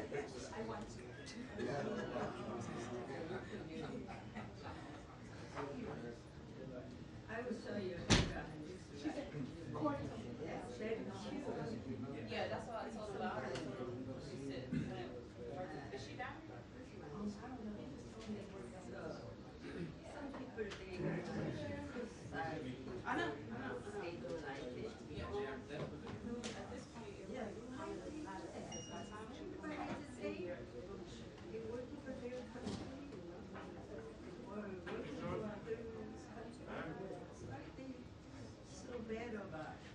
I will show you. Yeah, that's what I told her. She said, is she down here? Some people think I know. They don't like it. At this point, Yeah. They working for their country, or working for other countries. So bad about it.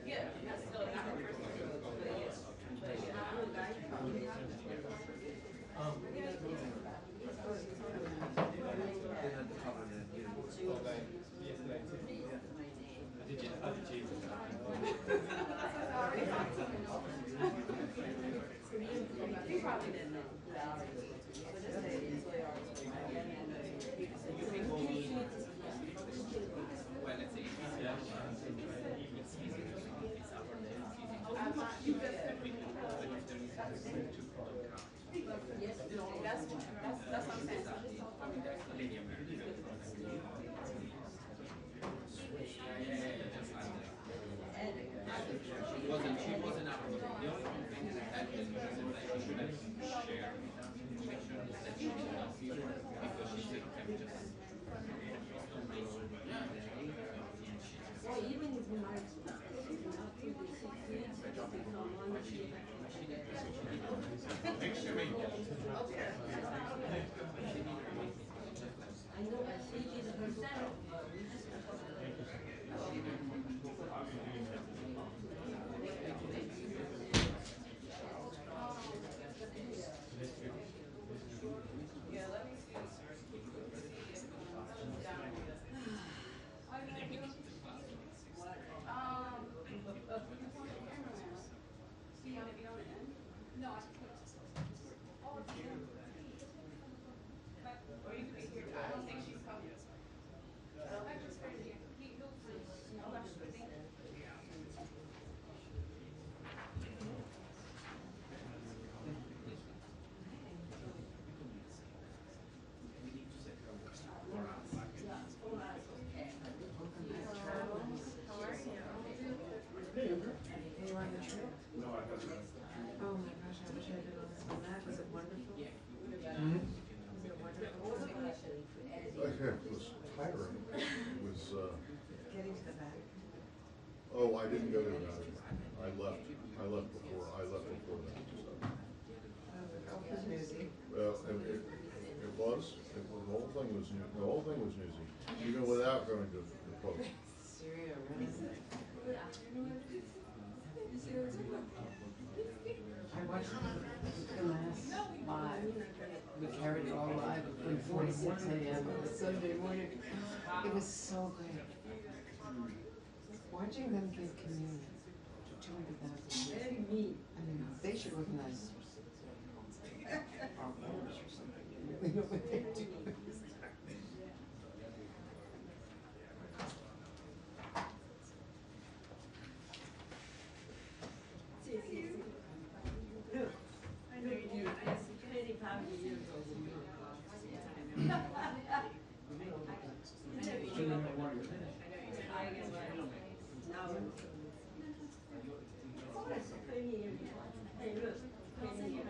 yeah, that's still not her first name, but yes. You probably didn't know. That's what I'm saying. She wasn't out of the only thing that had been that she should have shared. Make sure that she didn't know because she said, okay, just Well, even if you might not put the 6 years, make sure you get it. I know I see she's herself, but we just Yeah, let me see. Do you want to be on the end? No, I can put it. Or you could be here. I don't think she's coming. I just heard you. He'll Oh my gosh, I wish I did all this on that. Was it wonderful? Okay, it was tiring. It was, Getting to the back. oh, I didn't go to that. I left before that. Oh, it was newsy. Well, it was, the whole thing was new, the whole thing was newsy, even without going to the post. Syria, really? I watched the last live. We carried it all live at 1:46 a.m. on Sunday morning. It was so good. Watching them give communion to 200,000 very mean. I mean, they should recognize our wars or something. They know what they're doing. Look, I know you. I see 25 years old. Now, that's 20 years. Hey, look, 20 years.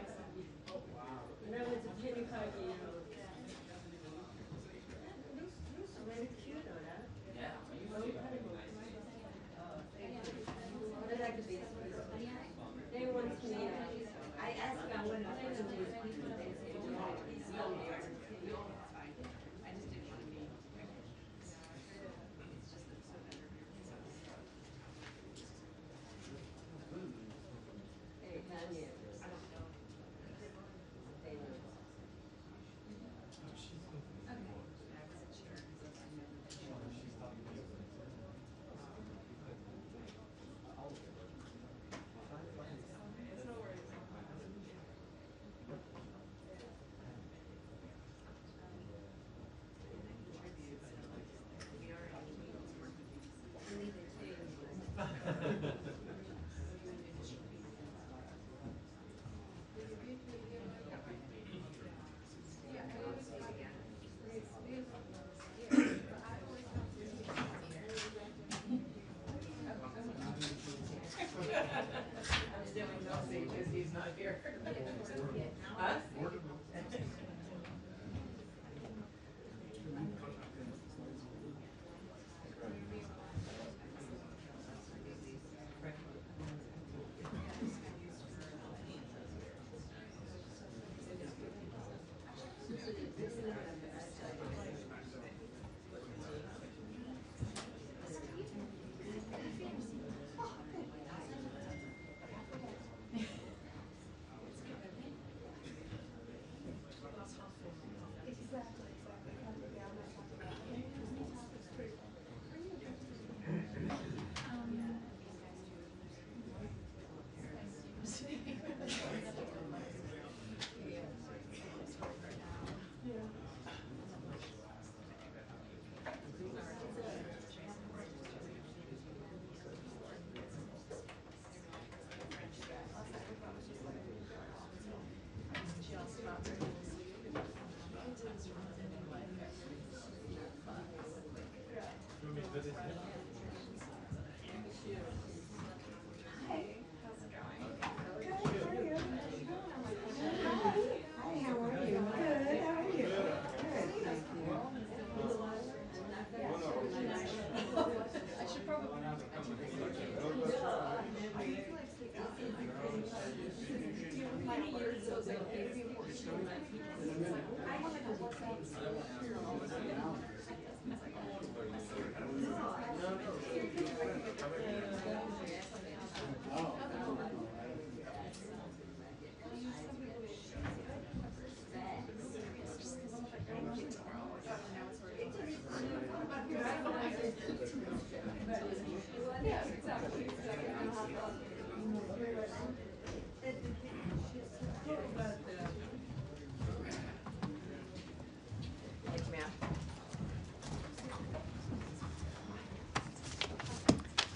When I was 25 years old. Looks very cute, or that? Yeah. They like this. They want me. I asked them what happened to these people. They say, no, he's not there. I just didn't want to be. He's not here.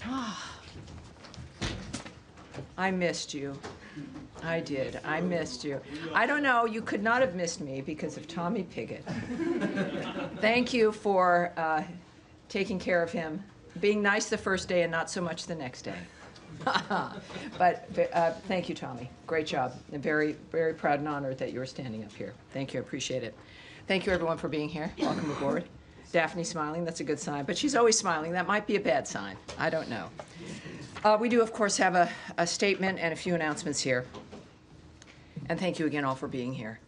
Huh? I missed you. I did. I missed you. I don't know. You could not have missed me because of Tommy Pigott. Thank you for taking care of him, being nice the first day and not so much the next day. But thank you, Tommy. Great job. I'm very, very proud and honored that you were standing up here. Thank you. I appreciate it. Thank you, everyone, for being here. Welcome aboard. Daphne smiling. That's a good sign. But she's always smiling. That might be a bad sign. I don't know. We do, of course, have a statement and a few announcements here. And thank you again all for being here.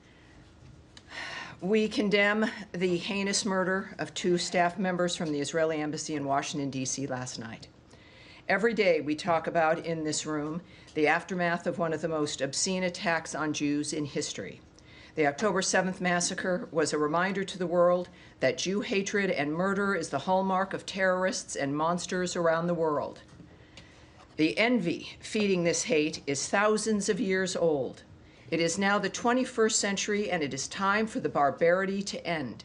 We condemn the heinous murder of 2 staff members from the Israeli embassy in Washington, D.C. last night. Every day we talk about in this room the aftermath of one of the most obscene attacks on Jews in history. The October 7th massacre was a reminder to the world that Jew hatred and murder is the hallmark of terrorists and monsters around the world. The envy feeding this hate is thousands of years old. It is now the 21st century, and it is time for the barbarity to end.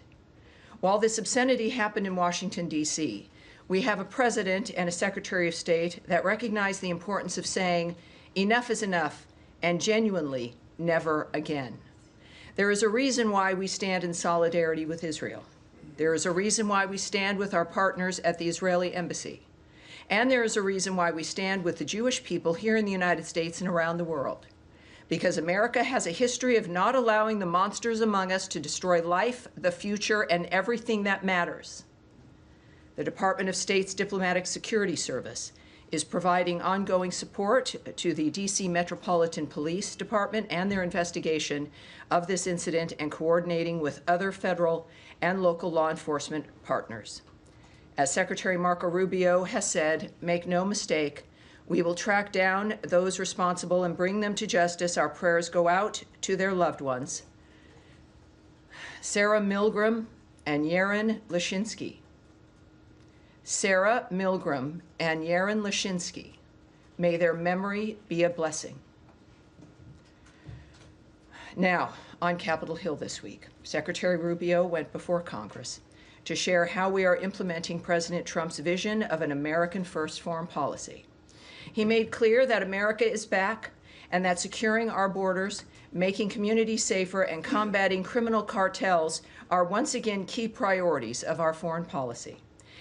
While this obscenity happened in Washington, D.C., we have a president and a secretary of state that recognize the importance of saying, enough is enough, and genuinely, never again. There is a reason why we stand in solidarity with Israel. There is a reason why we stand with our partners at the Israeli embassy. And there is a reason why we stand with the Jewish people here in the United States and around the world. Because America has a history of not allowing the monsters among us to destroy life, the future, and everything that matters. The Department of State's Diplomatic Security Service is providing ongoing support to the D.C. Metropolitan Police Department and their investigation of this incident and coordinating with other federal and local law enforcement partners. As Secretary Marco Rubio has said, make no mistake, we will track down those responsible and bring them to justice. Our prayers go out to their loved ones. Sarah Milgram and Yaron Lashinsky. Sarah Milgram and Yaron Lashinsky. May their memory be a blessing. Now, on Capitol Hill this week, Secretary Rubio went before Congress to share how we are implementing President Trump's vision of an American first foreign policy. He made clear that America is back and that securing our borders, making communities safer, and combating criminal cartels are once again key priorities of our foreign policy.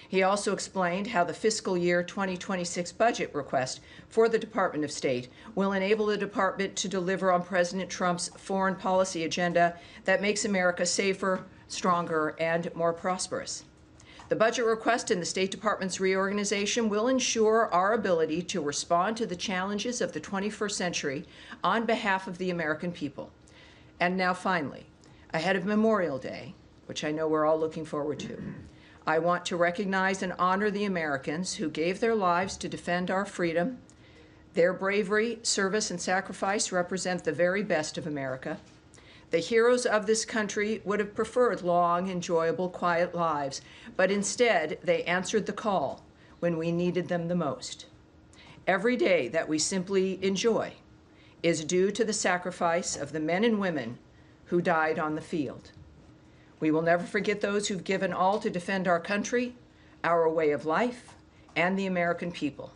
He also explained how the fiscal year 2026 budget request for the Department of State will enable the department to deliver on President Trump's foreign policy agenda that makes America safer, stronger, and more prosperous. The budget request in the State Department's reorganization will ensure our ability to respond to the challenges of the 21st century on behalf of the American people. And now finally, ahead of Memorial Day, which I know we're all looking forward to, I want to recognize and honor the Americans who gave their lives to defend our freedom. Their bravery, service, and sacrifice represent the very best of America. The heroes of this country would have preferred long, enjoyable, quiet lives, but instead they answered the call when we needed them the most. Every day that we simply enjoy is due to the sacrifice of the men and women who died on the field. We will never forget those who've given all to defend our country, our way of life, and the American people.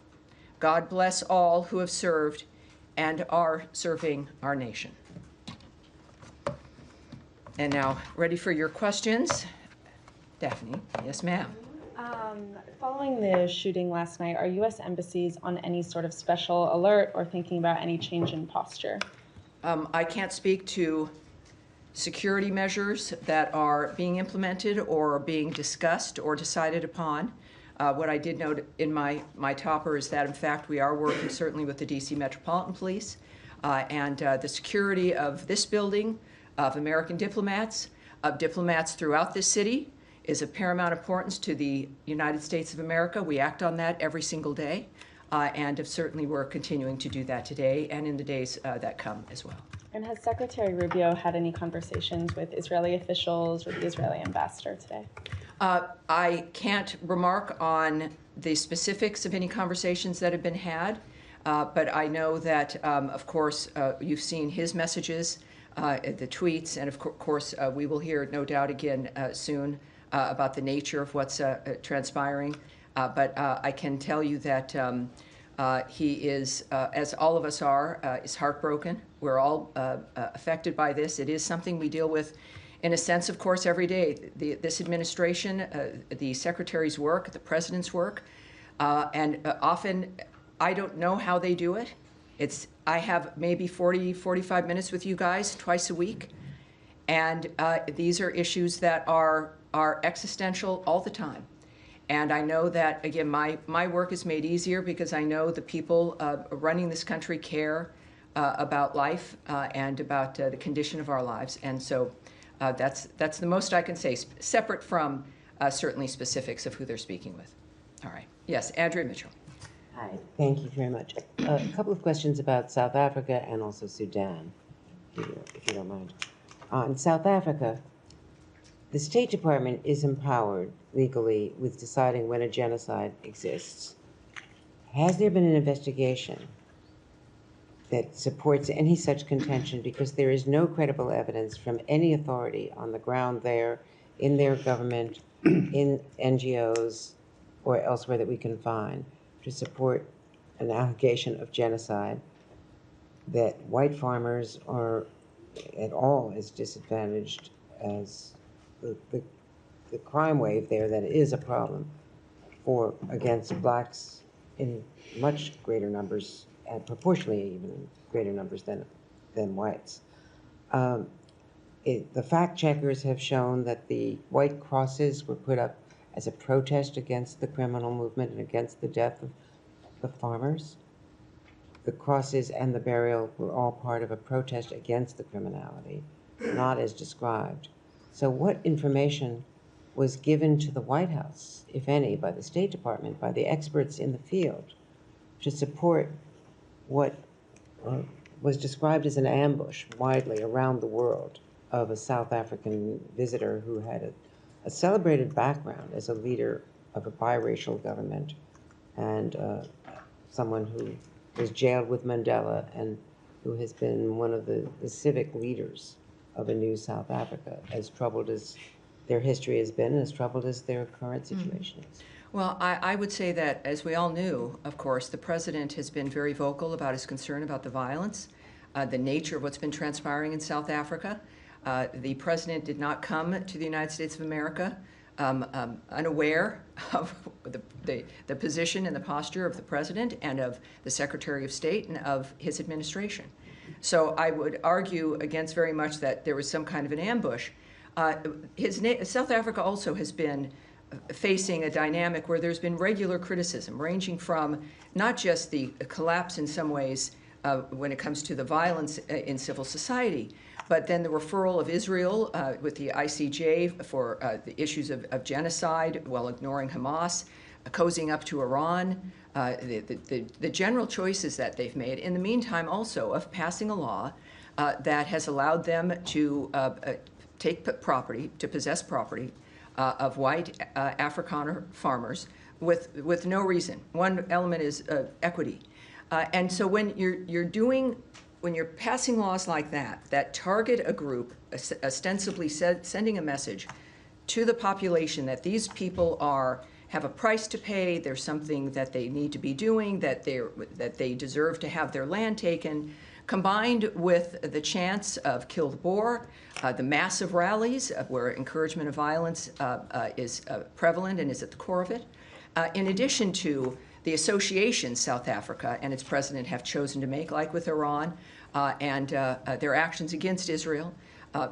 God bless all who have served and are serving our nation. And now, ready for your questions? Daphne, yes, ma'am. Following the shooting last night, are U.S. embassies on any sort of special alert or thinking about any change in posture? I can't speak to security measures that are being implemented or being discussed or decided upon. What I did note in my topper is that, in fact, we are working certainly with the D.C. Metropolitan Police and the security of this building, of American diplomats, of diplomats throughout this city is of paramount importance to the United States of America. We act on that every single day, and certainly we're continuing to do that today and in the days that come as well. And has Secretary Rubio had any conversations with Israeli officials or the Israeli ambassador today? I can't remark on the specifics of any conversations that have been had, but I know that, of course, you've seen his messages, the tweets, and of course, we will hear, no doubt, again soon about the nature of what's transpiring. But I can tell you that he is, as all of us are, is heartbroken. We're all affected by this. It is something we deal with, in a sense, of course, every day. This administration, the secretary's work, the president's work, and often I don't know how they do it. I have maybe 40, 45 minutes with you guys twice a week, and these are issues that are existential all the time. And I know that, again, my work is made easier because I know the people running this country care about life and about the condition of our lives. And so that's the most I can say, separate from certainly specifics of who they're speaking with. All right. Yes, Andrea Mitchell. Hi, thank you very much. A couple of questions about South Africa and also Sudan, if you don't mind. In South Africa, the State Department is empowered legally with deciding when a genocide exists. Has there been an investigation that supports any such contention? Because there is no credible evidence from any authority on the ground there, in their government, in NGOs, or elsewhere that we can find to support an allegation of genocide, that white farmers are at all as disadvantaged as the crime wave there that is a problem against blacks in much greater numbers, and proportionally even greater numbers than whites. The fact checkers have shown that the white crosses were put up as a protest against the criminal movement and against the death of the farmers. The crosses and the burial were all part of a protest against the criminality, not as described. So what information was given to the White House, if any, by the State Department, by the experts in the field, to support what was described as an ambush widely around the world of a South African visitor who had a celebrated background as a leader of a biracial government and someone who was jailed with Mandela and who has been one of the civic leaders of a new South Africa, as troubled as their history has been and as troubled as their current situation is. Well, I would say that, as we all knew, of course, the president has been very vocal about his concern about the violence, the nature of what's been transpiring in South Africa. The president did not come to the United States of America unaware of the position and the posture of the president and of the Secretary of State and of his administration. So I would argue against very much that there was some kind of an ambush. South Africa also has been facing a dynamic where there's been regular criticism, ranging from not just the collapse in some ways when it comes to the violence in civil society, but then the referral of Israel with the ICJ for the issues of genocide while ignoring Hamas, cozying up to Iran, the general choices that they've made. In the meantime, also, of passing a law that has allowed them to take property, to possess property of white Afrikaner farmers with no reason. One element is equity. And so when you're passing laws like that target a group, ostensibly sending a message to the population that these people have a price to pay, there's something that they need to be doing, that they deserve to have their land taken, combined with the chance of kill the Boer, the massive rallies where encouragement of violence is prevalent and is at the core of it, in addition to the associations South Africa and its president have chosen to make, like with Iran, and their actions against Israel.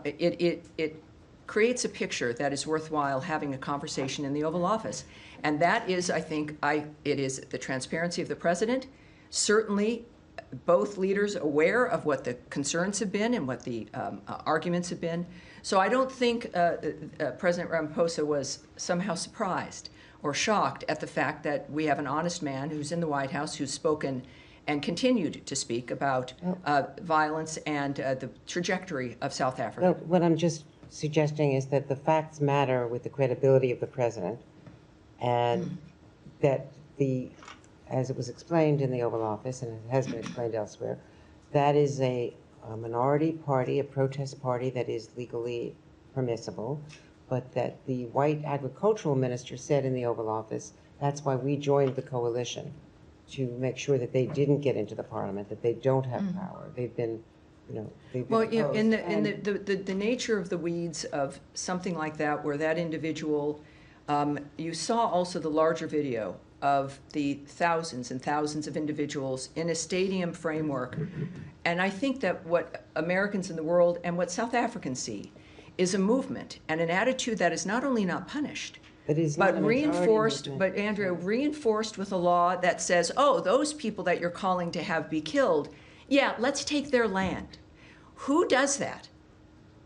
It creates a picture that is worthwhile having a conversation in the Oval Office. And that is, I think, it is the transparency of the president, certainly both leaders aware of what the concerns have been and what the arguments have been. So I don't think President Ramaphosa was somehow surprised or shocked at the fact that we have an honest man who's in the White House who's spoken and continued to speak about violence and the trajectory of South Africa. Well, what I'm just suggesting is that the facts matter with the credibility of the president, and that as it was explained in the Oval Office, and it has been explained elsewhere, that is a minority party, a protest party that is legally permissible, but that the white agricultural minister said in the Oval Office, that's why we joined the coalition, to make sure that they didn't get into the parliament, that they don't have power. They've been, Well, in the nature of the weeds of something like that, where that individual, you saw also the larger video of the thousands and thousands of individuals in a stadium framework. And I think that what Americans in the world and what South Africans see is a movement and an attitude that is not only not punished, but reinforced, but Andrea, reinforced with a law that says, oh, those people that you're calling to have be killed, yeah, let's take their land. Who does that?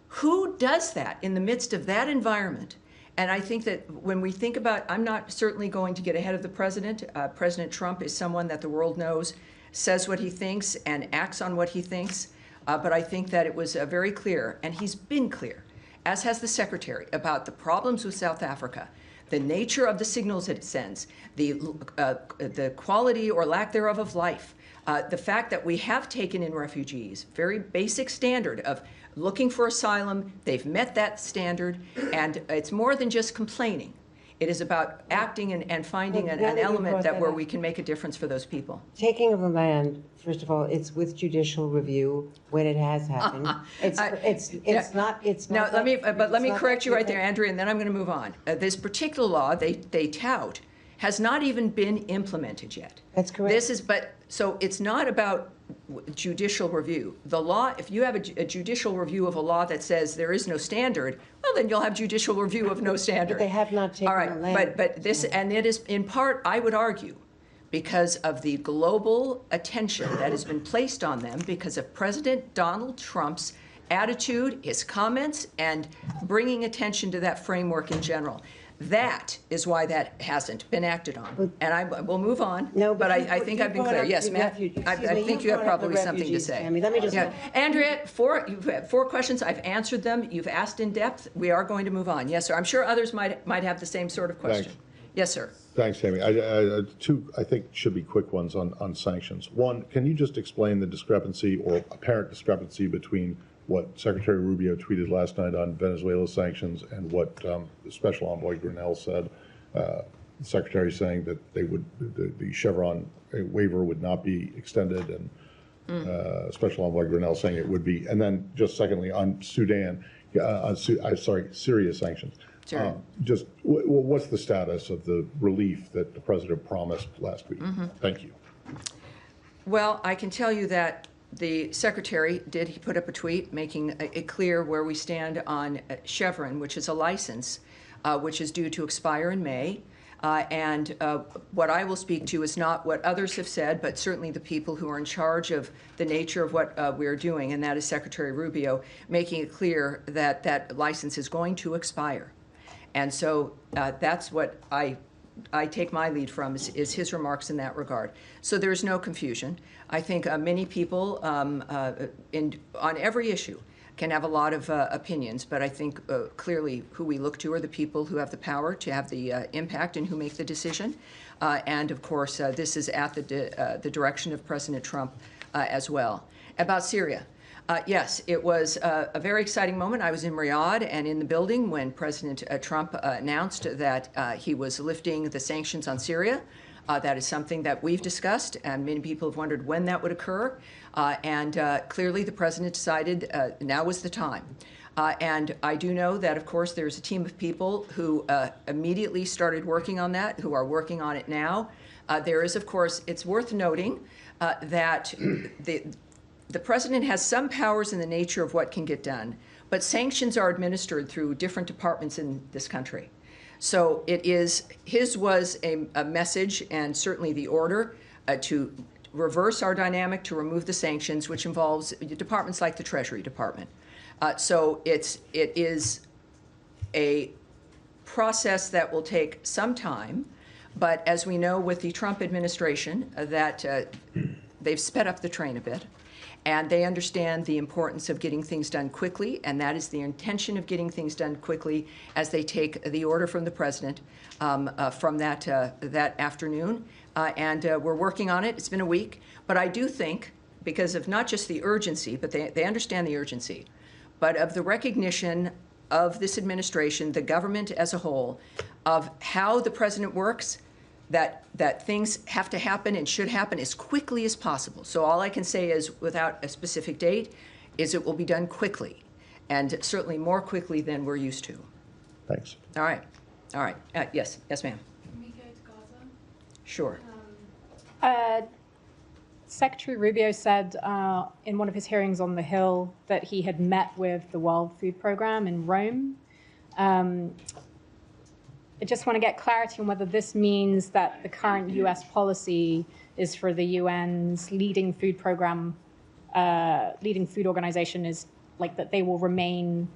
Who does that in the midst of that environment? And I think that when we think about, I'm not certainly going to get ahead of the president. President Trump is someone that the world knows, says what he thinks and acts on what he thinks. But I think that it was very clear, and he's been clear, as has the secretary, about the problems with South Africa, the nature of the signals it sends, the quality or lack thereof of life, the fact that we have taken in refugees, very basic standard of looking for asylum. They've met that standard, and it's more than just complaining. It is about acting and finding an element where we can make a difference for those people. Taking of the land, first of all, it's with judicial review when it has happened. It's not. Now, let me correct you right there, Andrea, and then I'm going to move on. This particular law they tout has not even been implemented yet. That's correct. So it's not about judicial review. The law, if you have a judicial review of a law that says there is no standard, well, then you'll have judicial review of no standard. But they have not taken the land. All right, but this, and it is in part, I would argue, because of the global attention that has been placed on them because of President Donald Trump's attitude, his comments, and bringing attention to that framework in general. That is why that hasn't been acted on. And we'll move on. No, but I think I've been clear. Yes, Matt, I think you have probably something to say. Let me just. Andrea, you've had 4 questions. I've answered them. You've asked in depth. We are going to move on. Yes, sir. I'm sure others might have the same sort of question. Thanks. Yes, sir. Thanks, Tammy. 2, I think, should be quick ones on sanctions. One, can you just explain the discrepancy or apparent discrepancy between what Secretary Rubio tweeted last night on Venezuela sanctions and what Special Envoy Grinnell said. The Secretary saying that they would, the Chevron waiver would not be extended, and Special Envoy Grinnell saying it would be. And then just secondly, on Sudan, Syria sanctions. Sure. Just what's the status of the relief that the President promised last week? Thank you. Well, I can tell you that the Secretary he put up a tweet making it clear where we stand on Chevron, which is a license which is due to expire in May. And what I will speak to is not what others have said, but certainly the people who are in charge of the nature of what we're doing, and that is Secretary Rubio, making it clear that that license is going to expire. And so that's what I take my lead from is his remarks in that regard. So there's no confusion. I think many people on every issue can have a lot of opinions, but I think clearly who we look to are the people who have the power to have the impact and who make the decision. And of course, this is at the direction of President Trump as well. About Syria. Yes, it was a very exciting moment. I was in Riyadh and in the building when President Trump announced that he was lifting the sanctions on Syria. That is something that we've discussed, and many people have wondered when that would occur. And clearly the president decided now was the time. And I do know that, of course, there's a team of people who immediately started working on that, who are working on it now. There is, of course, it's worth noting that the president has some powers in the nature of what can get done, but sanctions are administered through different departments in this country. So his was a message, and certainly the order to reverse our dynamic, to remove the sanctions, which involves departments like the Treasury Department. So it is a process that will take some time, but as we know with the Trump administration, that they've sped up the train a bit. And they understand the importance of getting things done quickly, and that is the intention of getting things done quickly as they take the order from the president from that afternoon. And we're working on it. It's been a week. But I do think, because of not just the urgency, but they understand the urgency, but of the recognition of this administration, the government as a whole, of how the president works, that things have to happen and should happen as quickly as possible. So all I can say is, without a specific date, is it will be done quickly, and certainly more quickly than we're used to. Thanks. All right. Yes, ma'am. Can we go to Gaza? Sure. Secretary Rubio said in one of his hearings on the Hill that he had met with the World Food Programme in Rome. I just want to get clarity on whether this means that the current U.S. policy is for the UN's leading food program, leading food organization is like that they will remain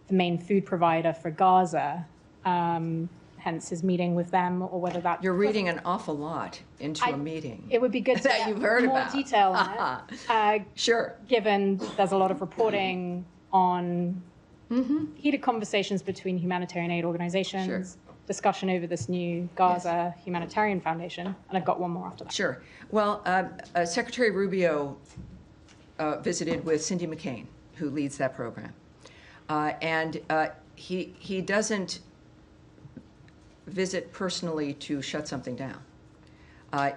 the main food provider for Gaza, hence his meeting with them, or whether that... You're reading an awful lot into a meeting. It would be good to that get you've heard more about. detail on it. Sure. Given there's a lot of reporting on heated conversations between humanitarian aid organizations, Sure. discussion over this new Gaza humanitarian foundation, and I've got one more after that. Sure. Well, Secretary Rubio visited with Cindy McCain, who leads that program. And he doesn't visit personally to shut something down.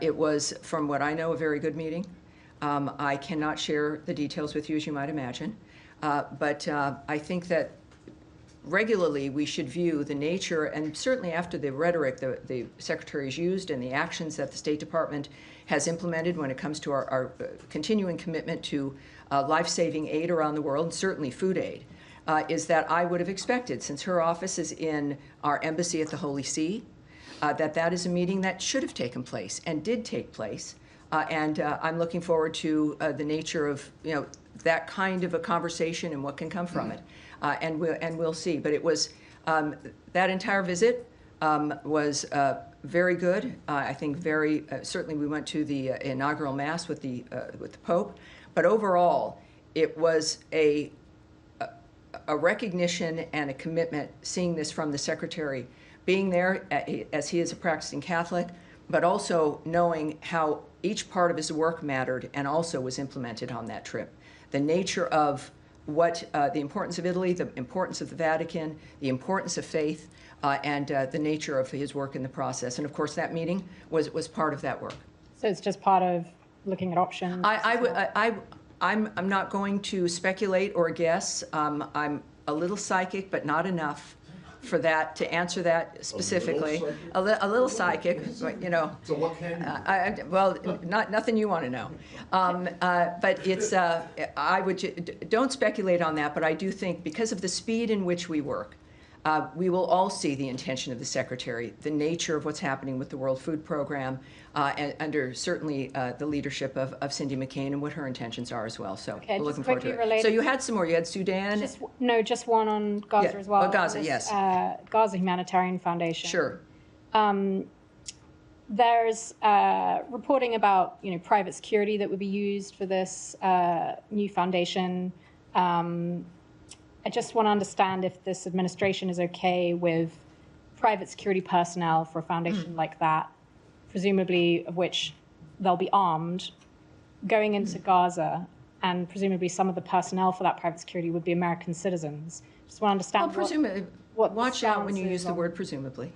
It was, from what I know, a very good meeting. I cannot share the details with you, as you might imagine. But I think that regularly we should view the nature, and certainly after the rhetoric the Secretary's used and the actions that the State Department has implemented when it comes to our continuing commitment to life-saving aid around the world, and certainly food aid, is that I would have expected, since her office is in our embassy at the Holy See, that is a meeting that should have taken place and did take place. And I'm looking forward to the nature of that kind of a conversation and what can come from it. And we'll see. But it was that entire visit was very good. I think certainly we went to the inaugural mass with the Pope. But overall, it was a recognition and a commitment, seeing this from the Secretary, being there as he is a practicing Catholic, but also knowing how each part of his work mattered and also was implemented on that trip. The nature of what the importance of Italy, the importance of the Vatican, the importance of faith, and the nature of his work in the process. And of course, that meeting was part of that work. So it's just part of looking at options? I'm not going to speculate or guess. I'm a little psychic, but not enough for that to answer that specifically. A little psychic, but, you know. So what can you? Well, nothing you want to know. But it's don't speculate on that. But I do think because of the speed in which we work, we will all see the intention of the Secretary, the nature of what's happening with the World Food Program, and under certainly the leadership of Cindy McCain and what her intentions are as well. So Okay, we're just looking forward to quickly it. related- So you had some more. You had Sudan. Just one on Gaza Yeah, as well. Gaza, This, yes. Gaza Humanitarian Foundation. Sure. There's reporting about private security that would be used for this new foundation. I just want to understand if this administration is okay with private security personnel for a foundation like that, presumably of which they'll be armed, going into Gaza, and presumably some of the personnel for that private security would be American citizens. Just want to understand. Well, presumably, what the watch out when you stance use is the on- word presumably.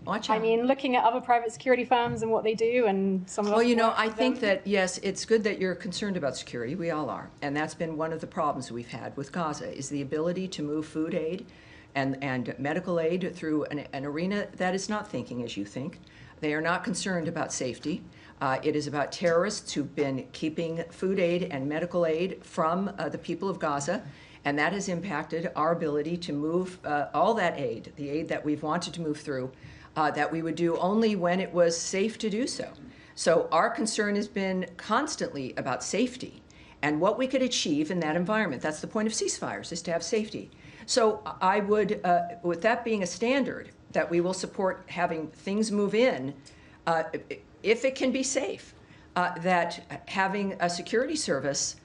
Watch out. I mean, looking at other private security firms and what they do, and some of us. Well, you know, work I with think them. that, yes, it's good that you're concerned about security. We all are. And that's been one of the problems we've had with Gaza, is the ability to move food aid and medical aid through an arena that is not thinking as you think. They are not concerned about safety. It is about terrorists who've been keeping food aid and medical aid from the people of Gaza. And that has impacted our ability to move all that aid, the aid that we've wanted to move through, that we would do only when it was safe to do so. So our concern has been constantly about safety and what we could achieve in that environment. That's the point of ceasefires, is to have safety. So I would, with that being a standard, that we will support having things move in if it can be safe, that having a security service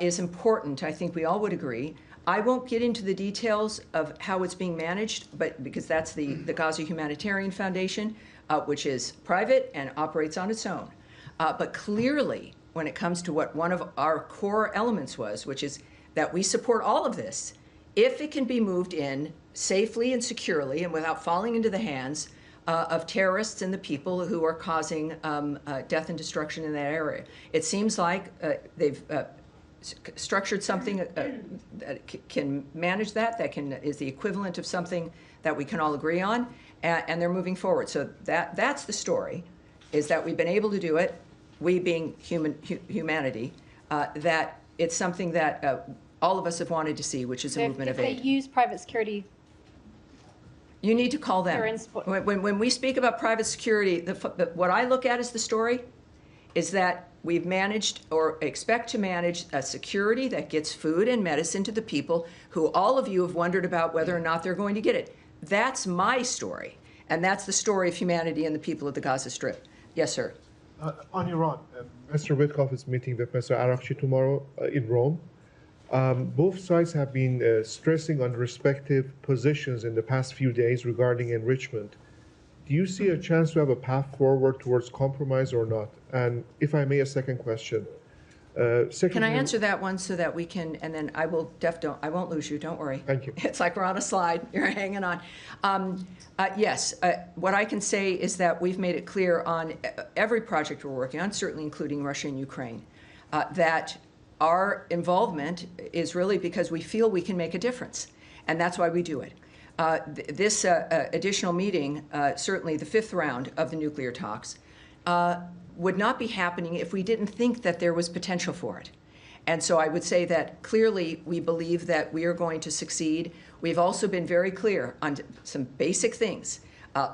is important. I think we all would agree. I won't get into the details of how it's being managed, but because that's the Gaza Humanitarian Foundation, which is private and operates on its own. But clearly, when it comes to what one of our core elements was, which is that we support all of this, if it can be moved in safely and securely and without falling into the hands of terrorists and the people who are causing death and destruction in that area. It seems like they've structured something that can manage that is the equivalent of something that we can all agree on, and they're moving forward. So that's the story, is that we've been able to do it, we being humanity, that it's something that all of us have wanted to see, which is a movement of aid. If they use private security, you need to call them. When we speak about private security, what I look at as the story is that we've managed or expect to manage a security that gets food and medicine to the people who all of you have wondered about whether or not they're going to get it. That's my story. And that's the story of humanity and the people of the Gaza Strip. Yes, sir. On Iran, Mr. Witkoff is meeting with Mr. Arakchi tomorrow in Rome. Both sides have been stressing on respective positions in the past few days regarding enrichment. Do you see a chance to have a path forward towards compromise or not? And if I may, a second question. Can I answer that one so that we can, and then I won't lose you, don't worry. Thank you. It's like we're on a slide, you're hanging on. Yes, what I can say is that we've made it clear on every project we're working on, certainly including Russia and Ukraine, that our involvement is really because we feel we can make a difference, and that's why we do it. This additional meeting, certainly the fifth round of the nuclear talks, would not be happening if we didn't think that there was potential for it. And so I would say that clearly we believe that we are going to succeed. We've also been very clear on some basic things,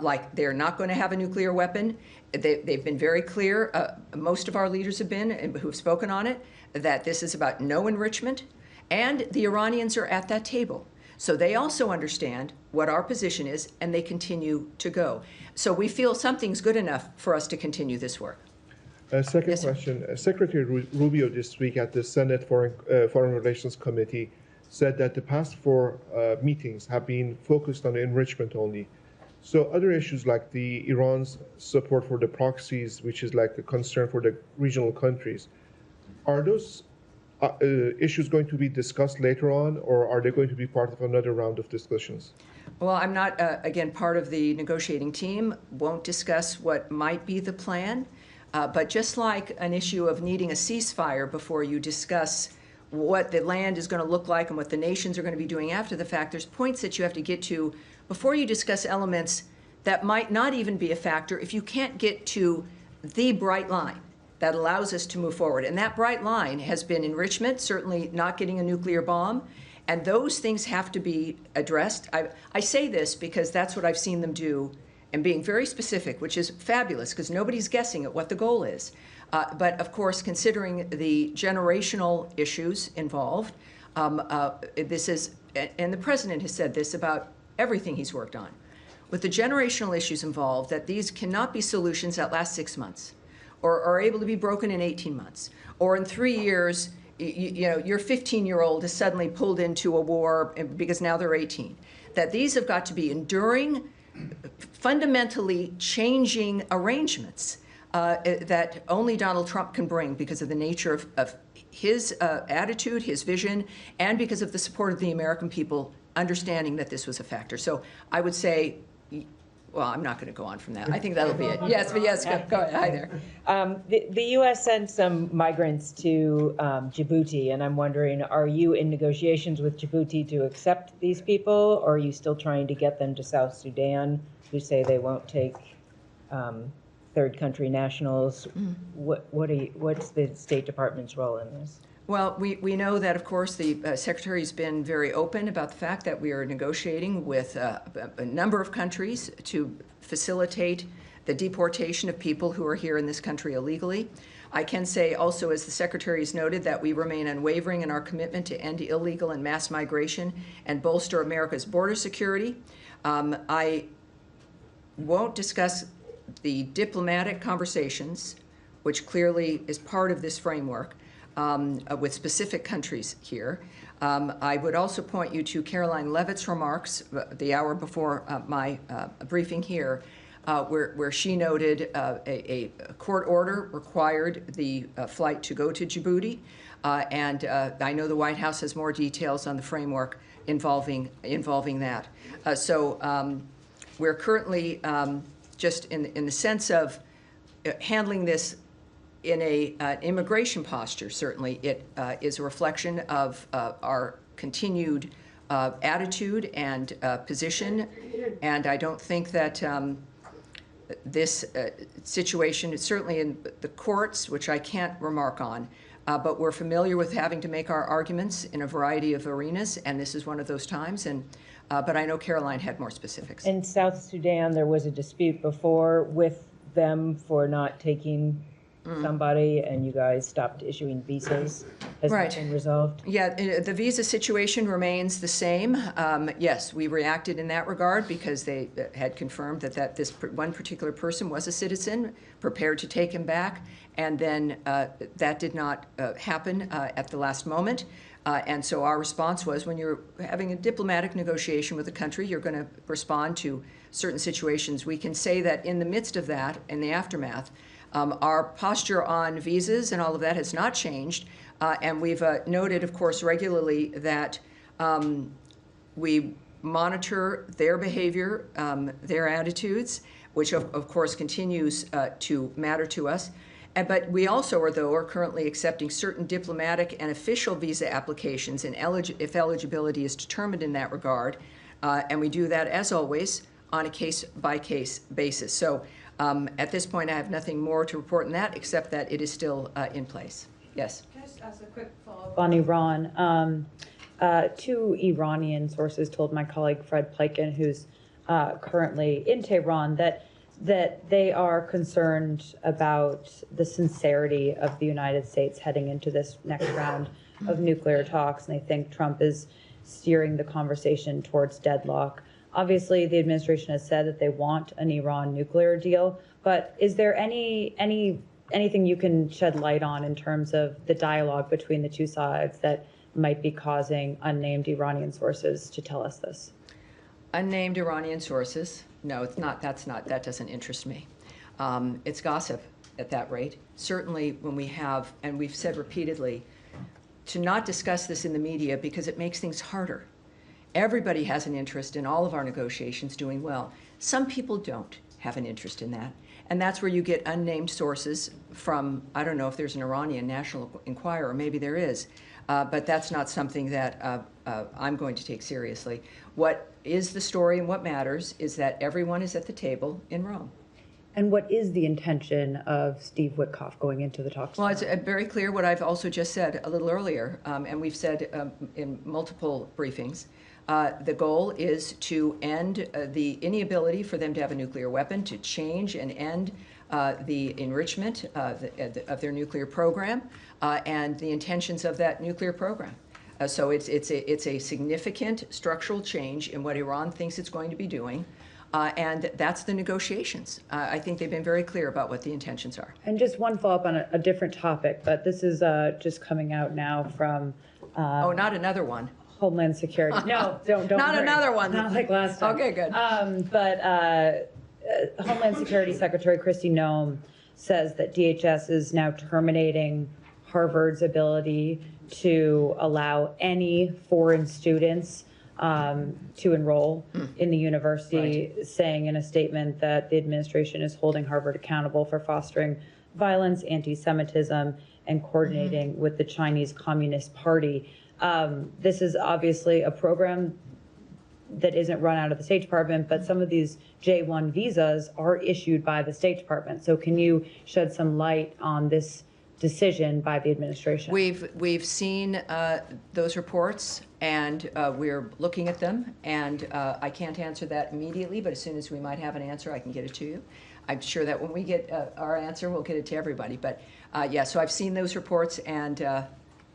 like they're not going to have a nuclear weapon. They've been very clear, most of our leaders have been, who've spoken on it, that this is about no enrichment, and the Iranians are at that table. So they also understand what our position is, and they continue to go. So we feel something's good enough for us to continue this work. Second Yes, sir. question. Secretary Rubio this week at the Senate Foreign Relations Committee said that the past four meetings have been focused on enrichment only. So other issues like the Iran's support for the proxies, which is like a concern for the regional countries, are those issues going to be discussed later on, or are they going to be part of another round of discussions? Well, I'm not, again, part of the negotiating team, won't discuss what might be the plan. But just like an issue of needing a ceasefire before you discuss what the land is going to look like and what the nations are going to be doing after the fact, there's points that you have to get to before you discuss elements that might not even be a factor if you can't get to the bright line that allows us to move forward. And that bright line has been enrichment, certainly not getting a nuclear bomb, and those things have to be addressed. I say this because that's what I've seen them do, and being very specific, which is fabulous because nobody's guessing at what the goal is. But of course, considering the generational issues involved, this is, and the president has said this about everything he's worked on, with the generational issues involved, that these cannot be solutions that last 6 months or are able to be broken in 18 months, or in 3 years, you know, your 15-year-old is suddenly pulled into a war because now they're 18. That these have got to be enduring, fundamentally changing arrangements that only Donald Trump can bring because of the nature of his attitude, his vision, and because of the support of the American people understanding that this was a factor. So I would say, well, I'm not going to go on from that. I think that'll be it. Yes, but yes, go ahead. Hi there. The U.S. sent some migrants to Djibouti, and I'm wondering, are you in negotiations with Djibouti to accept these people, or are you still trying to get them to South Sudan, who say they won't take third country nationals? What's the State Department's role in this? Well, we know that, of course, the Secretary's been very open about the fact that we are negotiating with a number of countries to facilitate the deportation of people who are here in this country illegally. I can say also, as the Secretary has noted, that we remain unwavering in our commitment to end illegal and mass migration and bolster America's border security. I won't discuss the diplomatic conversations, which clearly is part of this framework, with specific countries here. I would also point you to Caroline Levitt's remarks the hour before my briefing here, where she noted a court order required the flight to go to Djibouti, and I know the White House has more details on the framework involving that. So we're currently just in the sense of handling this in an immigration posture. Certainly it is a reflection of our continued attitude and position, and I don't think that this situation is certainly in the courts, which I can't remark on, but we're familiar with having to make our arguments in a variety of arenas, and this is one of those times. And but I know Caroline had more specifics. In South Sudan, there was a dispute before with them for not taking somebody, and you guys stopped issuing visas. Has that been resolved? Yeah, the visa situation remains the same. Yes, we reacted in that regard because they had confirmed that this one particular person was a citizen, prepared to take him back, and then that did not happen at the last moment. And so our response was, when you're having a diplomatic negotiation with a country, you're going to respond to certain situations. We can say that in the midst of that, in the aftermath, our posture on visas and all of that has not changed, and we've noted, of course, regularly that we monitor their behavior, their attitudes, which of course continues to matter to us. But we also are currently accepting certain diplomatic and official visa applications, and if eligibility is determined in that regard, and we do that, as always, on a case-by-case basis. So at this point, I have nothing more to report on that, except that it is still in place. Yes? Can I just ask a quick follow-up? On Iran, two Iranian sources told my colleague Fred Plaikin, who's currently in Tehran, that they are concerned about the sincerity of the United States heading into this next round of nuclear talks, and they think Trump is steering the conversation towards deadlock. Obviously, the administration has said that they want an Iran nuclear deal, but is there anything you can shed light on in terms of the dialogue between the two sides that might be causing unnamed Iranian sources to tell us this? Unnamed Iranian sources? No, it's not. That doesn't interest me. It's gossip at that rate. Certainly when we have, and we've said repeatedly, to not discuss this in the media because it makes things harder. Everybody has an interest in all of our negotiations doing well. Some people don't have an interest in that. And that's where you get unnamed sources from, I don't know if there's an Iranian National Enquirer, maybe there is, but that's not something that I'm going to take seriously. What is the story and what matters is that everyone is at the table in Rome. And what is the intention of Steve Witkoff going into the talks? Well, it's very clear what I've also just said a little earlier, and we've said in multiple briefings. The goal is to end the inability for them to have a nuclear weapon, to change and end the enrichment of their nuclear program and the intentions of that nuclear program. So it's a significant structural change in what Iran thinks it's going to be doing. And that's the negotiations. I think they've been very clear about what the intentions are. And just one follow-up on a different topic, but this is just coming out now from... oh, not another one. Homeland Security. No, don't Not worry. another one. Not like last time. Okay, good. But Homeland Security Secretary Kristi Noem says that DHS is now terminating Harvard's ability to allow any foreign students to enroll in the university, right, saying in a statement that the administration is holding Harvard accountable for fostering violence, anti-Semitism, and coordinating with the Chinese Communist Party. This is obviously a program that isn't run out of the State Department, but some of these J-1 visas are issued by the State Department. So can you shed some light on this decision by the administration? We've seen those reports, and we're looking at them, and I can't answer that immediately, but as soon as we might have an answer, I can get it to you. I'm sure that when we get our answer, we'll get it to everybody. But yeah, so I've seen those reports, and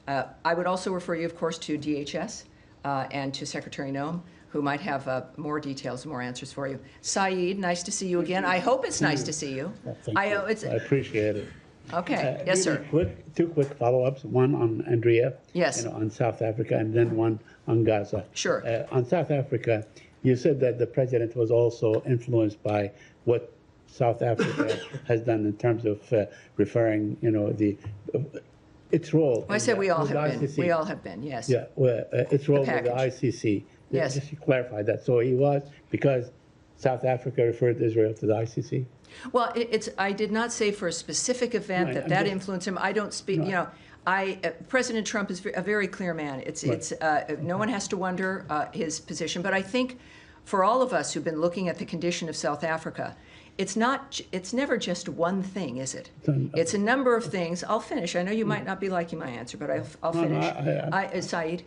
I would also refer you, of course, to DHS and to Secretary Noem, who might have more details, more answers for you. Saeed, nice to see you again. I hope it's nice to see you. Well, thank you. I appreciate it. Okay. Yes, sir. Two quick follow-ups. One on Andrea. Yes. On South Africa, and then one on Gaza. Sure. On South Africa, you said that the president was also influenced by what South Africa has done in terms of referring, its role. Well, I said we all have been. We all have been. Yes. Yeah. Well, its role with the ICC. Yes. Just to clarify that. So he was, because South Africa referred Israel to the ICC? Well, I did not say for a specific event that influenced him. I don't speak, President Trump is a very clear man. No one has to wonder his position. But I think for all of us who've been looking at the condition of South Africa, it's never just one thing, is it? It's a number of things. I'll finish. I know you might not be liking my answer, but I'll finish. Saeed,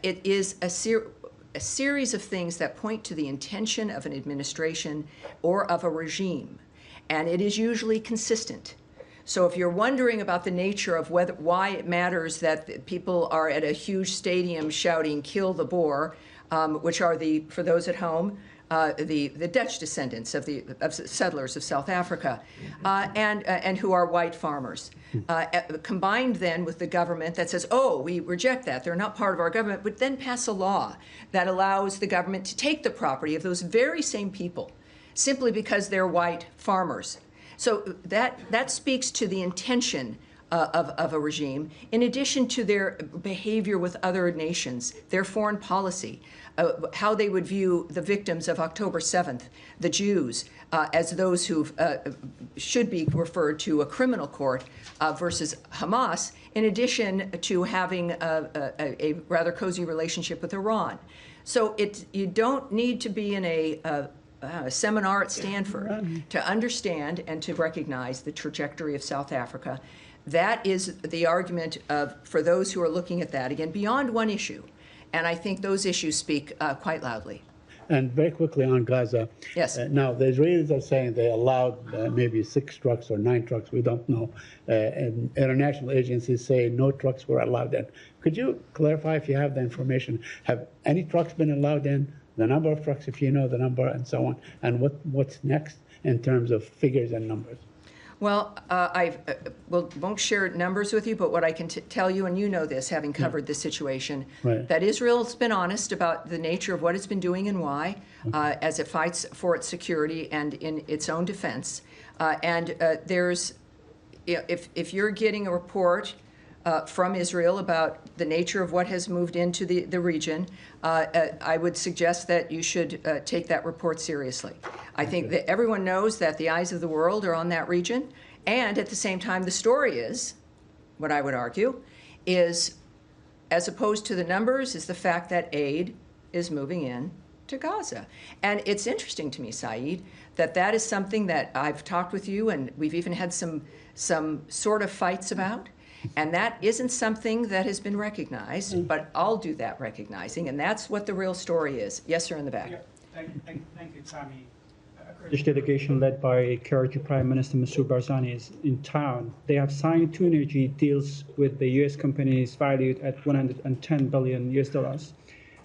it is a series of things that point to the intention of an administration or of a regime, and it is usually consistent. So if you're wondering about the nature of why it matters that people are at a huge stadium shouting "Kill the Boer," which are for those at home, the Dutch descendants of settlers of South Africa, and who are white farmers, combined then with the government that says, oh, we reject that, they're not part of our government, but then pass a law that allows the government to take the property of those very same people simply because they're white farmers. So that speaks to the intention of a regime, in addition to their behavior with other nations, their foreign policy, how they would view the victims of October 7th, the Jews, as those who should be referred to a criminal court versus Hamas, in addition to having a rather cozy relationship with Iran. So you don't need to be in a seminar at Stanford to understand and to recognize the trajectory of South Africa. That is the argument for those who are looking at that, again, beyond one issue. And I think those issues speak quite loudly. And very quickly on Gaza. Yes. Now, the Israelis are saying they allowed maybe 6 trucks or 9 trucks, we don't know. And international agencies say no trucks were allowed in. Could you clarify if you have the information? Have any trucks been allowed in? The number of trucks, if you know the number, and so on. And what's next in terms of figures and numbers? Well, I won't share numbers with you, but what I can tell you, and you know this, having covered this situation, that Israel's been honest about the nature of what it's been doing and why, as it fights for its security and in its own defense. There's, if you're getting a report from Israel about the nature of what has moved into the region, I would suggest that you should take that report seriously. I think that everyone knows that the eyes of the world are on that region, and at the same time, the story is, what I would argue, is, as opposed to the numbers, is the fact that aid is moving in to Gaza. And it's interesting to me, Saeed, that is something that I've talked with you, and we've even had some sort of fights about. And that isn't something that has been recognized, but I'll do that recognizing, and that's what the real story is. Yes, sir, in the back. Yeah, thank you, Tammy. Kurdish delegation led by KRG Prime Minister Masoud Barzani is in town. They have signed 2 energy deals with the U.S. companies valued at $110 billion US.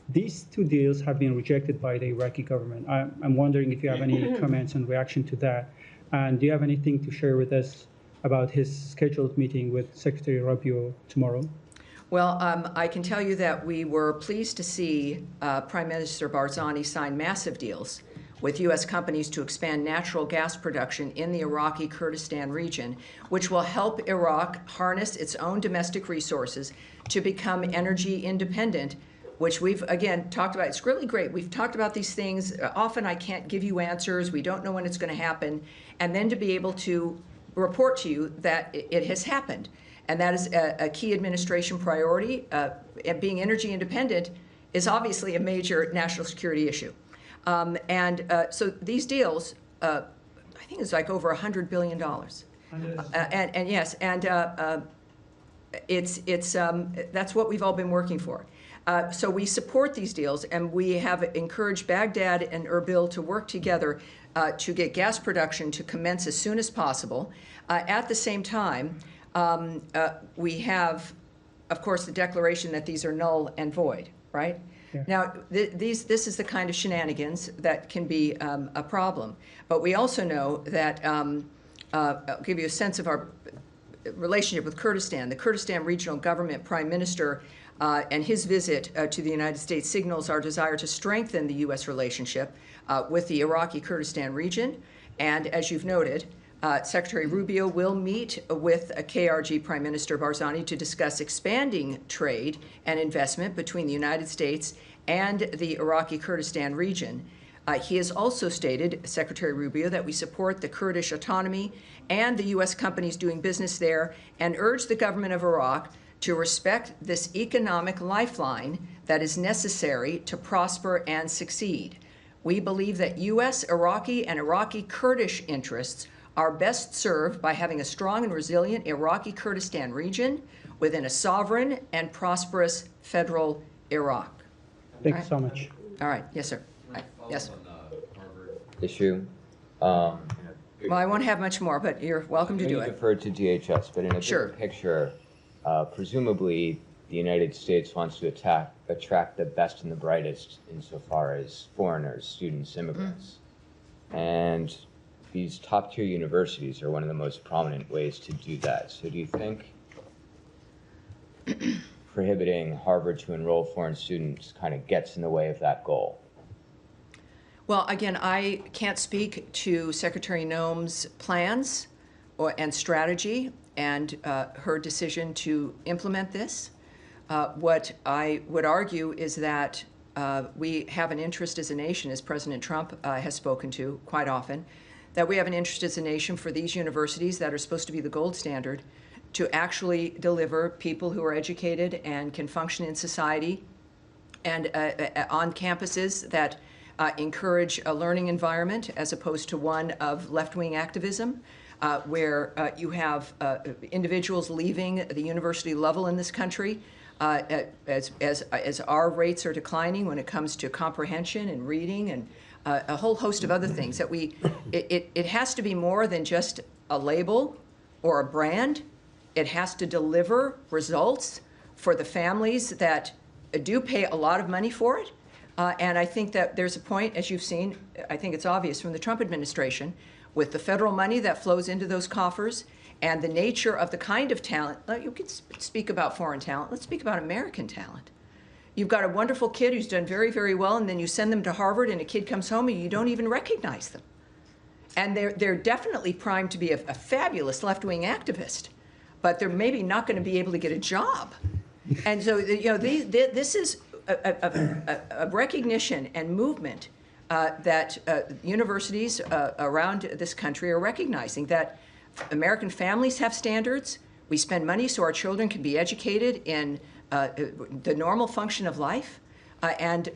These 2 deals have been rejected by the Iraqi government. I'm wondering if you have any comments and reaction to that, and do you have anything to share with us about his scheduled meeting with Secretary Rubio tomorrow? Well, I can tell you that we were pleased to see Prime Minister Barzani sign massive deals with U.S. companies to expand natural gas production in the Iraqi Kurdistan region, which will help Iraq harness its own domestic resources to become energy independent, which we've, again, talked about. It's really great. We've talked about these things. Often I can't give you answers. We don't know when it's going to happen. And then to be able to report to you that it has happened. And that is a key administration priority. Being energy independent is obviously a major national security issue. So these deals, I think it's like over $100 billion. And yes, and that's what we've all been working for. So we support these deals, and we have encouraged Baghdad and Erbil to work together to get gas production to commence as soon as possible. At the same time, we have, of course, the declaration that these are null and void, right? Yeah. Now, this is the kind of shenanigans that can be a problem. But we also know that, I'll give you a sense of our relationship with Kurdistan. The Kurdistan Regional Government Prime Minister and his visit to the United States signals our desire to strengthen the U.S. relationship with the Iraqi Kurdistan region. And as you've noted, Secretary Rubio will meet with KRG Prime Minister Barzani to discuss expanding trade and investment between the United States and the Iraqi Kurdistan region. He has also stated, Secretary Rubio, that we support the Kurdish autonomy and the U.S. companies doing business there, and urge the government of Iraq to respect this economic lifeline that is necessary to prosper and succeed. We believe that U.S., Iraqi, and Iraqi Kurdish interests are best served by having a strong and resilient Iraqi Kurdistan region within a sovereign and prosperous federal Iraq. Thank you so much. All right. Yes, sir. Yes. Issue. Well, I won't have much more, but you're welcome to do it. You referred to DHS, but in a bigger picture, presumably the United States wants to attract the best and the brightest insofar as foreigners, students, immigrants. And these top-tier universities are one of the most prominent ways to do that. So do you think prohibiting Harvard to enroll foreign students kind of gets in the way of that goal? Well, again, I can't speak to Secretary Noem's plans and strategy and her decision to implement this. What I would argue is that we have an interest as a nation, as President Trump has spoken to quite often, that we have an interest as a nation for these universities that are supposed to be the gold standard to actually deliver people who are educated and can function in society and on campuses that encourage a learning environment as opposed to one of left-wing activism, where you have individuals leaving the university level in this country as our rates are declining when it comes to comprehension and reading and a whole host of other things that it has to be more than just a label or a brand. It has to deliver results for the families that do pay a lot of money for it. And I think that there's a point, as you've seen, I think it's obvious from the Trump administration, with the federal money that flows into those coffers and the nature of the kind of talent. You could speak about foreign talent. Let's speak about American talent. You've got a wonderful kid who's done very, very well, and then you send them to Harvard, and a kid comes home, and you don't even recognize them. And they're definitely primed to be a fabulous left-wing activist. but they're maybe not going to be able to get a job. And so, this is a recognition and movement that universities around this country are recognizing that American families have standards. We spend money so our children can be educated in the normal function of life. And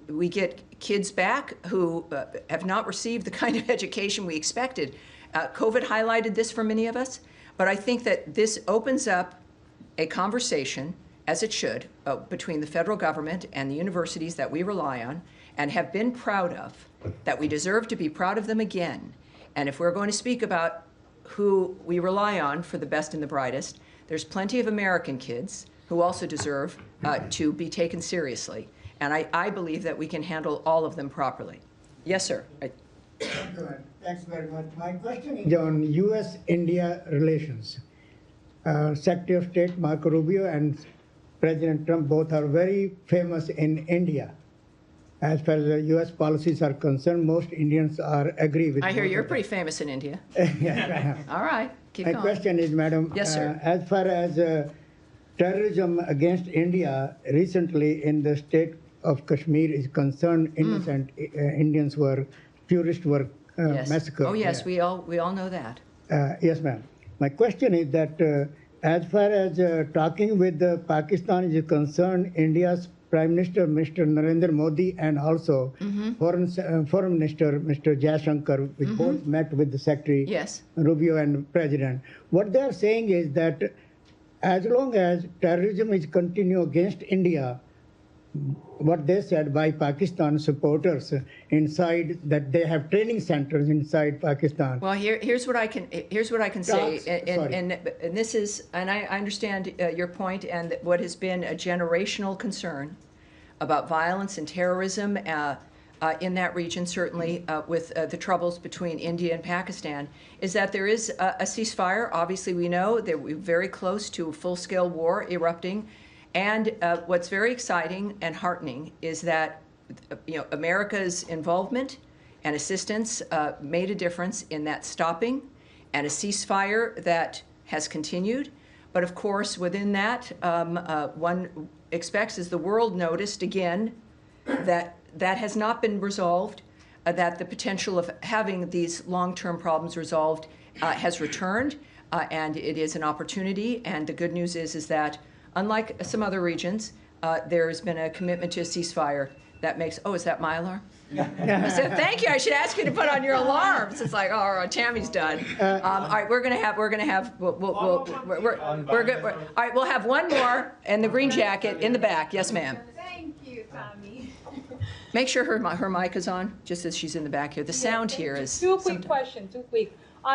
we get kids back who have not received the kind of education we expected. COVID highlighted this for many of us, but I think that this opens up a conversation, as it should, between the federal government and the universities that we rely on and have been proud of, that we deserve to be proud of them again. And if we're going to speak about who we rely on for the best and the brightest, there's plenty of American kids who also deserve to be taken seriously. And I believe that we can handle all of them properly. Yes, sir. Thanks very much. My question is on U.S.-India relations. Secretary of State Marco Rubio and President Trump both are very famous in India. As far as the U.S. policies are concerned, most Indians agree with. I hear you're pretty famous in India. Yes, all right, keep going. My question is, Madam. Yes, sir. As far as terrorism against India, recently in the state of Kashmir is concerned, innocent Indians tourists were massacred. Oh yes, we all know that. Yes, ma'am. My question is that as far as talking with Pakistan is concerned, India's Prime Minister, Mr. Narendra Modi, and also Foreign Minister, Mr. Jaishankar, we both met with the Secretary Rubio and President. What they are saying is that as long as terrorism is continue against India, what they said by Pakistan supporters inside, that they have training centers inside Pakistan. Well, here's what I can say, and this is, and I understand your point, and what has been a generational concern about violence and terrorism in that region, certainly with the troubles between India and Pakistan, is that there is a ceasefire. Obviously, we know that we're very close to a full-scale war erupting. And what's very exciting and heartening is that America's involvement and assistance made a difference in that stopping, and a ceasefire that has continued. But of course, within that, one expects, as the world noticed again, that has not been resolved, that the potential of having these long-term problems resolved has returned, and it is an opportunity. And the good news is that unlike some other regions, there's been a commitment to a ceasefire that makes, is that my alarm? I said, thank you, I should ask you to put on your alarms. It's like, all right, Tammy's done. All right, we're gonna have, all right, we'll have one more in the green jacket in the back. Yes, ma'am. Thank you, Tammy. Make sure her mic is on, just as she's in the back here. The sound here is. Two quick questions,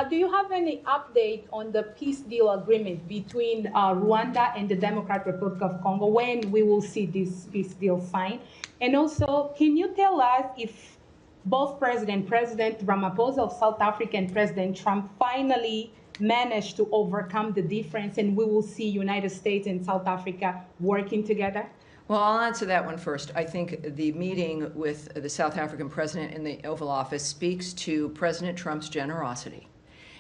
do you have any update on the peace deal agreement between Rwanda and the Democratic Republic of Congo, when we will see this peace deal signed? And also, can you tell us if both President Ramaphosa of South Africa and President Trump finally managed to overcome the difference, and we will see United States and South Africa working together? Well, I'll answer that one first. I think the meeting with the South African president in the Oval Office speaks to President Trump's generosity.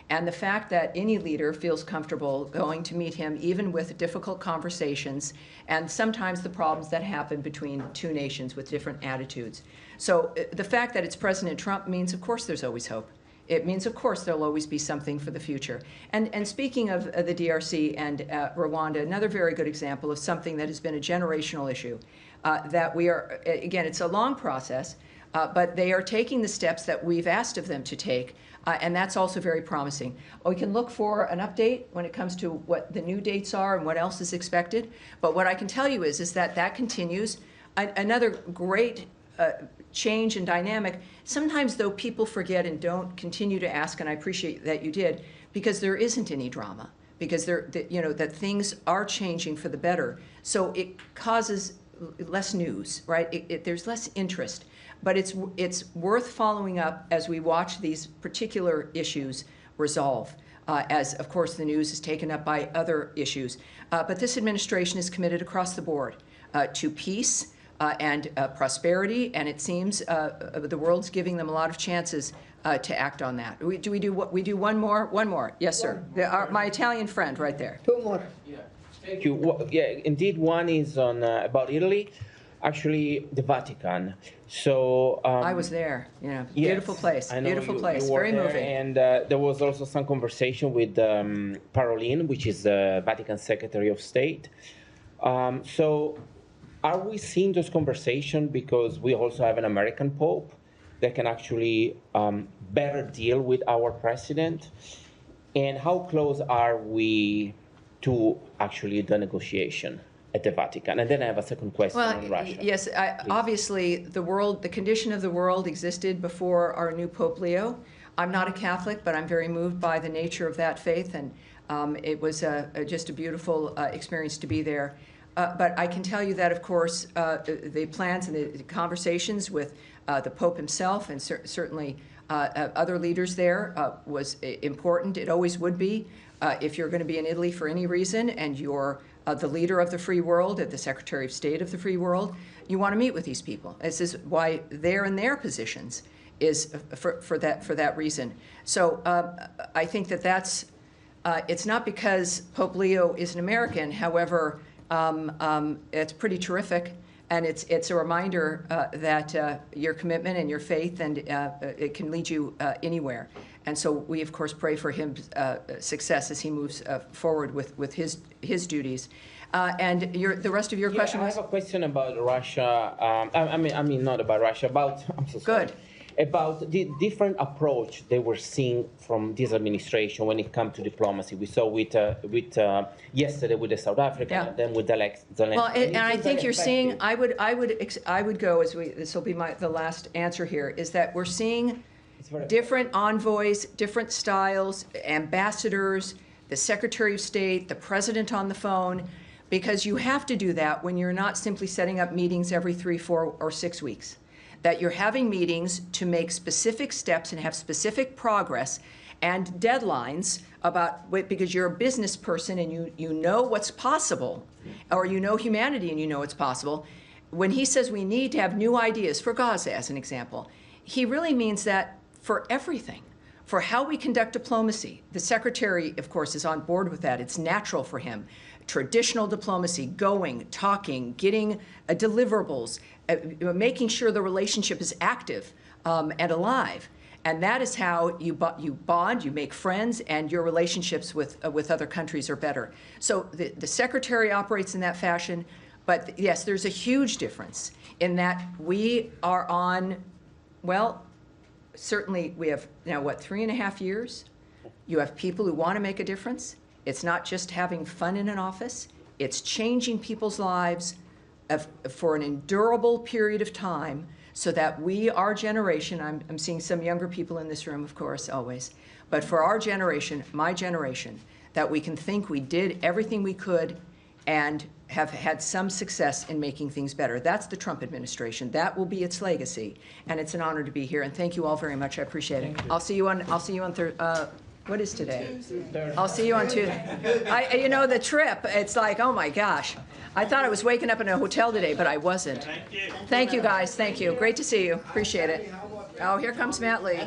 And the fact that any leader feels comfortable going to meet him, even with difficult conversations, and sometimes the problems that happen between two nations with different attitudes. So the fact that it's President Trump means, of course, there's always hope. It means, of course, there'll always be something for the future. And speaking of the DRC and Rwanda, another very good example of something that has been a generational issue, that we are, again, it's a long process, but they are taking the steps that we've asked of them to take. And that's also very promising. We can look for an update when it comes to what the new dates are and what else is expected. But what I can tell you is that continues. Another great change and dynamic. Sometimes, though, people forget and don't continue to ask, and I appreciate that you did, because there isn't any drama, because that things are changing for the better. So it causes less news, right? There's less interest. But it's worth following up as we watch these particular issues resolve, as, of course, the news is taken up by other issues. But this administration is committed across the board to peace and prosperity, and it seems the world's giving them a lot of chances to act on that. We do one more? One more. Yes, sir. My Italian friend right there. Two more. Thank you. Well, yeah, indeed, one is on about Italy, actually the Vatican. So I was there. Beautiful place. Beautiful place. Very moving. And there was also some conversation with Parolin, which is the Vatican Secretary of State. So are we seeing those conversations because we also have an American Pope that can actually better deal with our president? And how close are we to actually the negotiation at the Vatican? And then I have a second question on Russia. Yes, obviously the condition of the world existed before our new Pope Leo. I'm not a Catholic, but I'm very moved by the nature of that faith, and it was just a beautiful experience to be there. But I can tell you that, of course, the plans and the conversations with the Pope himself and certainly other leaders there was important. It always would be. If you're going to be in Italy for any reason and you're the leader of the free world, the Secretary of State of the free world, you want to meet with these people. This is why they're in their positions is for that reason. So I think that's it's not because Pope Leo is an American. However, it's pretty terrific, and it's a reminder that your commitment and your faith and it can lead you anywhere. And so we, of course, pray for his success as he moves forward with his duties. And the rest of your question was? I have a question about Russia. I mean, not about Russia. I'm so sorry. Good. About the different approach they were seeing from this administration when it comes to diplomacy. We saw with yesterday with the South Africa, and then with Zelensky. Well, and I think you're seeing. I would go as this will be the last answer here. Is that we're seeing different envoys, different styles, ambassadors, the Secretary of State, the President on the phone, because you have to do that when you're not simply setting up meetings every 3, 4, or 6 weeks. That you're having meetings to make specific steps and have specific progress and deadlines because you're a business person and you know what's possible, or you know humanity and you know what's possible. When he says we need to have new ideas for Gaza, as an example, he really means that for everything, for how we conduct diplomacy. The Secretary, of course, is on board with that. It's natural for him. Traditional diplomacy, going, talking, getting deliverables, making sure the relationship is active and alive. And that is how you bond, you make friends, and your relationships with other countries are better. So the Secretary operates in that fashion. But yes, there's a huge difference in that we are on, well, certainly we have now, 3.5 years? You have people who want to make a difference. It's not just having fun in an office. It's changing people's lives for an endurable period of time so that our generation, I'm seeing some younger people in this room, of course, always, but for our generation, my generation, that we can think we did everything we could and have had some success in making things better. That's the Trump administration. That will be its legacy, and it's an honor to be here. And thank you all very much. I appreciate it. I'll see you on Thursday. What is today? I'll see you on Tuesday. You know, the trip, it's like, oh my gosh. I thought I was waking up in a hotel today, but I wasn't. Thank you. Thank you, guys. Thank you. Great to see you. Appreciate it. Oh, here comes Matt Lee.